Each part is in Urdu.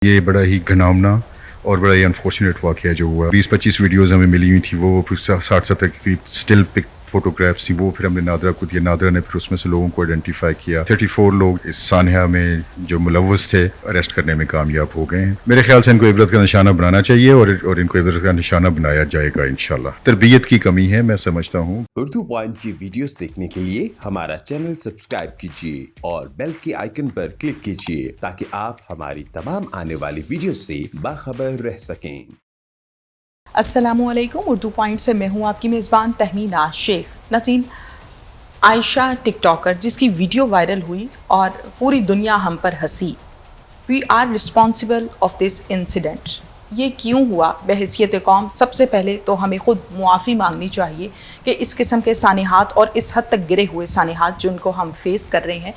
یہ بڑا ہی گھناؤنا اور بڑا ہی انفارچونیٹ واقعہ جو ہوا 20-25 ویڈیوز ہمیں ملی ہوئی تھی، وہ 60-70 کے قریب اسٹل پک فوٹوگرافس تھی، وہ پھر ہم نے نادرہ کو دیا، نادرہ نے پھر اس میں سے لوگوں کو آئیڈینٹیفائی کیا۔ 34 لوگ اس سانحہ میں جو ملوث تھے اریسٹ کرنے میں کامیاب ہو گئے ہیں۔ میرے خیال سے ان کو عبرت کا نشانہ بنانا چاہیے اور ان کو عبرت کا نشانہ بنایا جائے گا انشاءاللہ۔ تربیت کی کمی ہے، میں سمجھتا ہوں۔ اردو پوائنٹ کی ویڈیوز دیکھنے کے لیے ہمارا چینل سبسکرائب کیجیے اور بیل کے آئیکن پر کلک کیجیے تاکہ آپ ہماری تمام آنے والی ویڈیوز سے باخبر رہ سکیں۔ السلام علیکم، اردو پوائنٹ سے میں ہوں آپ کی میزبان تہمینہ شیخ۔ ناظرین، عائشہ ٹک ٹاکر جس کی ویڈیو وائرل ہوئی اور پوری دنیا ہم پر ہنسی، we are responsible of this incident. یہ کیوں ہوا؟ بحیثیت قوم سب سے پہلے تو ہمیں خود معافی مانگنی چاہیے کہ اس قسم کے سانحات اور اس حد تک گرے ہوئے سانحات جن کو ہم فیس کر رہے ہیں،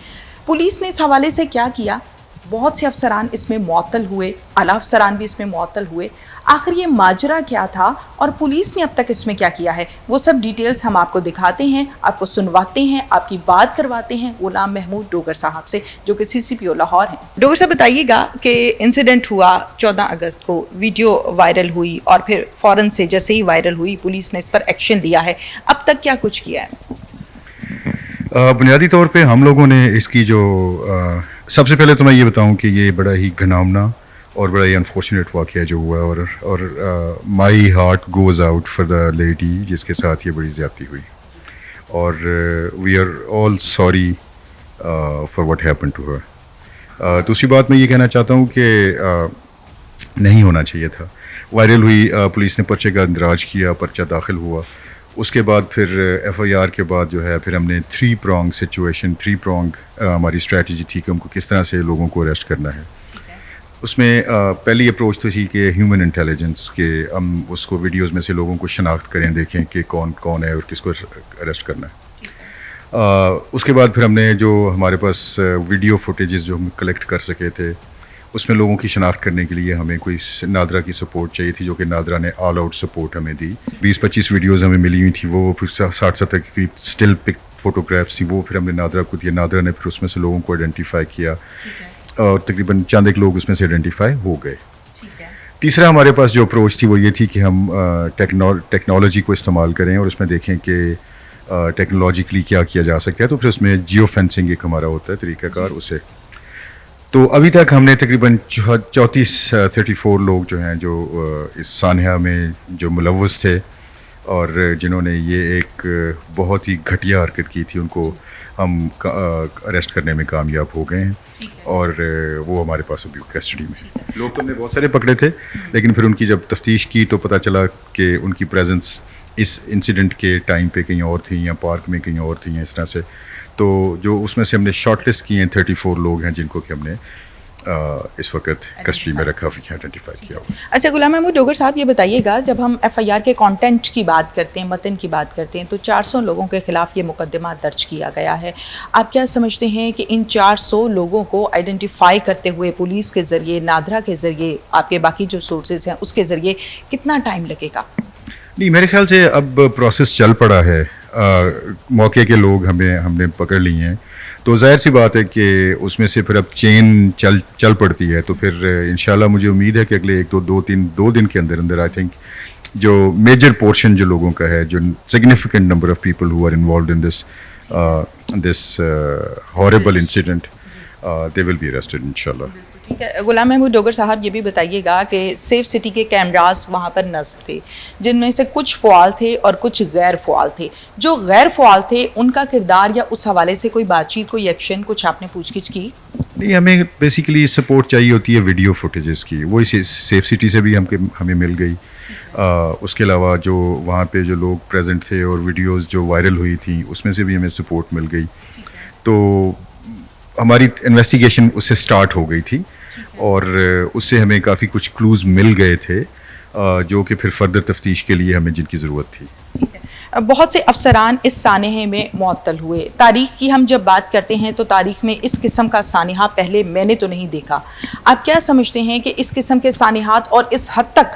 پولیس نے اس حوالے سے کیا کیا؟ بہت سے افسران اس میں معطل ہوئے، اعلیٰ افسران بھی اس میں معطل ہوئے۔ آخر یہ ماجرا کیا تھا اور پولیس نے اب تک اس میں کیا کیا ہے، وہ سب ڈیٹیلز ہم آپ کو دکھاتے ہیں، آپ کو سنواتے ہیں، آپ کی بات کرواتے ہیں غلام محمود ڈوگر صاحب سے، جو کہ CCPO لاہور ہیں۔ ڈوگر صاحب بتائیے گا کہ انسیڈنٹ ہوا 14 اگست کو، ویڈیو وائرل ہوئی اور پھر فوراً سے جیسے ہی وائرل ہوئی پولیس نے اس پر ایکشن لیا ہے، اب تک کیا کچھ کیا ہے؟ بنیادی طور پہ ہم لوگوں نے اس کی جو سب سے پہلے تو میں یہ بتاؤں کہ یہ بڑا ہی گھناؤنا اور بڑا ہی انفارچونیٹ واقعہ جو ہوا اور my heart goes out for the lady جس کے ساتھ یہ بڑی زیادتی ہوئی، اور we are all sorry for what happen to her. دوسری بات میں یہ کہنا چاہتا ہوں کہ نہیں ہونا چاہیے تھا۔ وائرل ہوئی، پولیس نے پرچے کا اندراج کیا، پرچہ داخل ہوا، اس کے بعد پھر FIR کے بعد جو ہے پھر ہم نے 3 prong سچویشن، 3 prong ہماری اسٹریٹجی تھی کہ ہم کو کس طرح سے لوگوں کو اریسٹ کرنا ہے۔ اس میں پہلی اپروچ تو تھی کہ ہیومن انٹیلیجنس، کہ ہم اس کو ویڈیوز میں سے لوگوں کو شناخت کریں، دیکھیں کہ کون ہے اور کس کو اریسٹ کرنا ہے۔ اس کے بعد پھر ہم نے جو ہمارے پاس ویڈیو فوٹیجز جو ہم کلیکٹ کر سکے تھے، اس میں لوگوں کی شناخت کرنے کے لیے ہمیں کوئی نادرہ کی سپورٹ چاہیے تھی، جو کہ نادرہ نے آل آؤٹ سپورٹ ہمیں دی۔ 20-25 ویڈیوز ہمیں ملی ہوئی تھی، وہ 60-70 کے قریب اسٹل پک فوٹوگرافس تھی، وہ پھر ہم نے نادرہ کو دیا، نادرہ نے پھر اس میں سے لوگوں کو آئیڈینٹیفائی کیا اور تقریباً چند ایک لوگ اس میں سے آئیڈینٹیفائی ہو گئے۔ تیسرا ہمارے پاس جو اپروچ تھی وہ یہ تھی کہ ہم ٹیکنالوجی کو استعمال کریں اور اس میں دیکھیں کہ ٹیکنالوجیکلی کیا کیا جا سکتا ہے، تو پھر اس میں جیو فینسنگ ایک ہمارا ہوتا ہے طریقہ کار، اسے تو ابھی تک ہم نے تقریباً 34 لوگ جو ہیں جو اس سانحہ میں جو ملوث تھے اور جنہوں نے یہ ایک بہت ہی گھٹیا حرکت کی تھی، ان کو ہم اریسٹ کرنے میں کامیاب ہو گئے ہیں اور وہ ہمارے پاس ابھی کسٹڈی میں ہیں۔ لوگ تو ہم نے بہت سارے پکڑے تھے، لیکن پھر ان کی جب تفتیش کی تو پتہ چلا کہ ان کی پریزنس اس انسیڈنٹ کے ٹائم پہ کہیں اور تھیں یا پارک میں کہیں اور تھیں، اس طرح سے۔ تو جو اس میں سے ہم نے شارٹ لسٹ کیے ہیں 34 لوگ ہیں جن کو کہ ہم نے اس وقت کسٹڈی میں رکھا، آئیڈینٹیفائی کیا۔ اچھا غلام محمود ڈوگر صاحب، یہ بتائیے گا جب ہم FIR کے کانٹینٹ کی بات کرتے ہیں، متن کی بات کرتے ہیں، تو 400 لوگوں کے خلاف یہ مقدمہ درج کیا گیا ہے۔ آپ کیا سمجھتے ہیں کہ ان 400 لوگوں کو آئیڈینٹیفائی کرتے ہوئے پولیس کے ذریعے، نادرہ کے ذریعے، آپ کے باقی جو سورسز ہیں اس کے ذریعے کتنا ٹائم لگے گا؟ نہیں، میرے خیال سے اب پروسیس چل پڑا ہے، موقع کے لوگ ہم نے پکڑ لی ہیں، تو ظاہر سی بات ہے کہ اس میں سے پھر اب چین چل پڑتی ہے، تو پھر انشاءاللہ مجھے امید ہے کہ اگلے 2 دن کے اندر آئی تھنک جو میجر پورشن جو لوگوں کا ہے، جو significant number of people who are involved in this horrible incident, they will be arrested انشاءاللہ۔ ٹھیک ہے غلام محمود ڈوگر صاحب، یہ بھی بتائیے گا کہ سیف سٹی کے کیمراز وہاں پر نصب تھے، جن میں سے کچھ فعال تھے اور کچھ غیر فعال تھے۔ جو غیر فعال تھے ان کا کردار یا اس حوالے سے کوئی بات چیت، کوئی ایکشن، کچھ آپ نے پوچھ گچھ کی؟ نہیں، ہمیں بیسیکلی سپورٹ چاہیے ہوتی ہے ویڈیو فوٹیجز کی، وہی سیف سٹی سے بھی ہمیں مل گئی۔ اس کے علاوہ جو وہاں پہ جو لوگ پریزنٹ تھے اور ویڈیوز جو وائرل ہوئی تھیں اس میں سے بھی ہمیں سپورٹ مل گئی، تو ہماری انویسٹیگیشن اس سے سٹارٹ ہو گئی تھی اور اس سے ہمیں کافی کچھ کلوز مل گئے تھے جو کہ پھر فردر تفتیش کے لیے ہمیں جن کی ضرورت تھی۔ بہت سے افسران اس سانحے میں معطل ہوئے۔ تاریخ کی ہم جب بات کرتے ہیں تو تاریخ میں اس قسم کا سانحہ پہلے میں نے تو نہیں دیکھا۔ آپ کیا سمجھتے ہیں کہ اس قسم کے سانحات اور اس حد تک